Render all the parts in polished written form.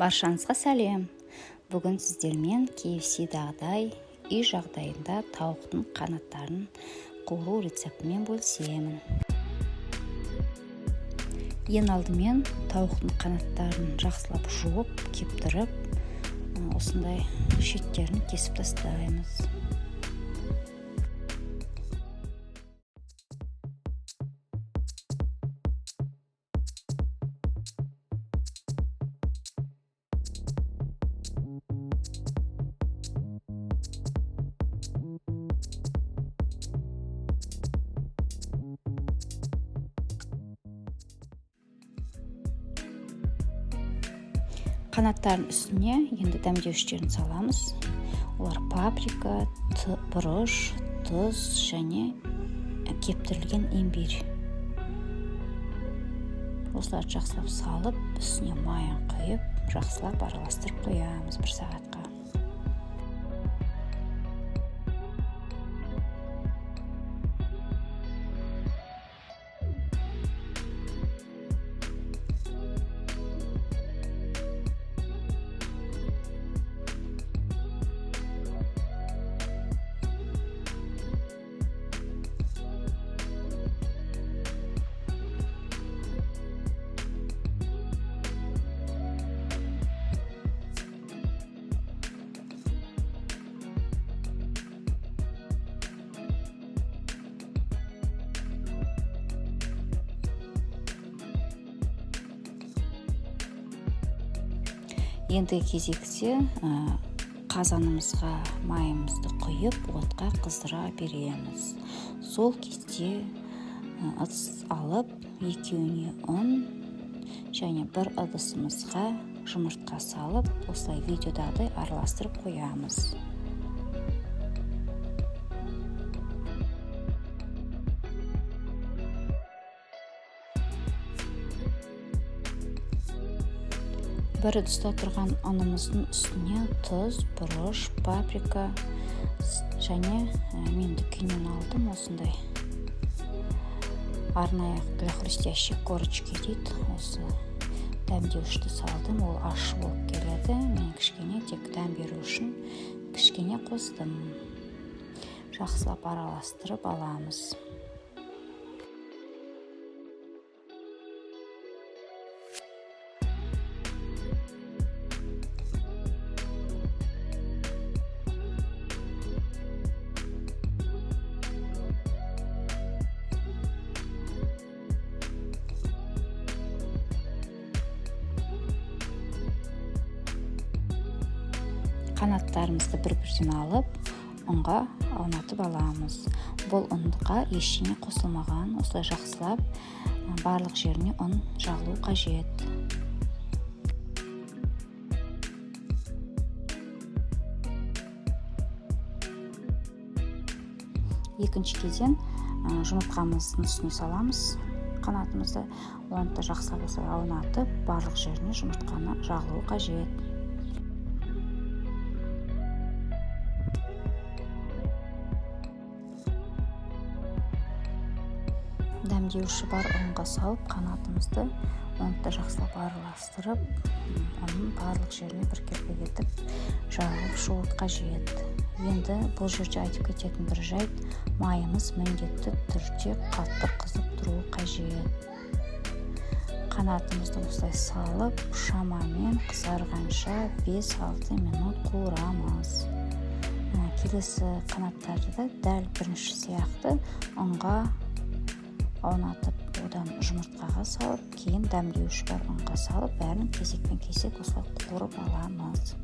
Баршаңызға сәлем. Бүгін сіздермен KFC-дағыдай үй жағдайында тауықтың қанаттарын қуыру рецептімен бөлісемін. Ең алдымен тауықтың қанаттарын жақсылап жуып, кептіріп, осындай шеттерін кесіп тастаймыз. Қанаттардың үстіне енді дәмдеуіштерін саламыз. Олар паприка, бұрыш, тұз және кептірілген имбирь. Осыларды жақсылап салып, үстіне майын құйып, жақсылап араластырып қоямыз 1 сағатқа. Енді кезекте қазанымызға майымызды құйып, отқа қыздыра береміз. Сол кезде ыдыс алып, екеуіне ұн және бір ыдысымызға жұмыртқа салып, осылай видеодағыдай араластырып қоямыз. Бір ыдыста тұрған ұнымыздың үстіне тұз, бұрыш, паприка және мен дүкеннен алдым осындай арнайы для хрустящей корочки дейді. Осы дәмдеуішті салдым, ол ащы болып келеді. Мен кішкене тек дәм беру үшін кішкене қостым. Жақсылап араластырып аламыз. Қанаттарымызды бір-бірден алып, ұнға аунатып аламыз. Бұл ұнға ештеңе қосылмаған, осылай жақсылап барлық жеріне ұн жағылу қажет. Екінші кезең жұмыртқамыздың үстіне саламыз қанатымызды. Оны да жақсылап осылай аунатып, барлық жеріне жұмыртқаны жағылу қажет. Дәмдеуші бар ұнға салып, қанатымызды оны да жақсылап араластырып, оның барлық жеріне бір кірпік етіп, жағылып шығуы қажет. Енді бұл жерде айтып кететін бір жайт, майымыз міндетті түрде қатты қызып тұруы қажет. Қанатымызды осылай салып, шамамен қызарғанша 5-6 минут қуырамыз. Келесі қанаттарды дәл бірінші сияқты ұнға аунатып, одан жұмыртқаға салып, кейін дәмдеуші бар ұнға салып, бәрін кесекпен кесек осылай қуырып аламыз.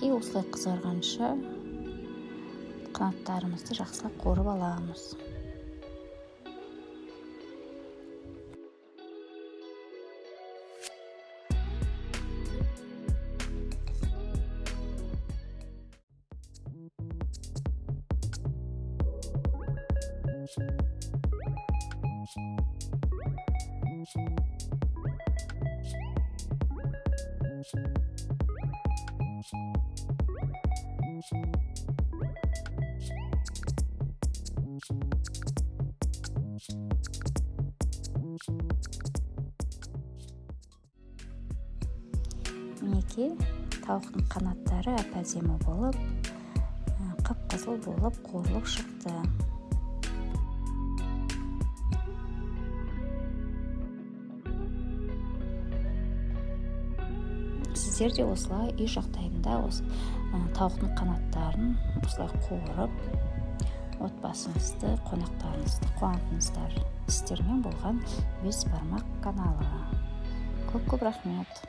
мінекей осылай қызарғанша қанаттарымызды жақсылап қуырып аламыз. Мінекей тауықтың қанаттары әп-әдемі болып, қып-қызыл болып қуырылып шықты. Сіздер де осылай үй жағдайында тауықтың қанаттарын осылай қуырып, отбасыңызды, қонақтарыңызды қуантыңыздар. Сіздермен болған Бес бармақ каналы. Көп рахмет.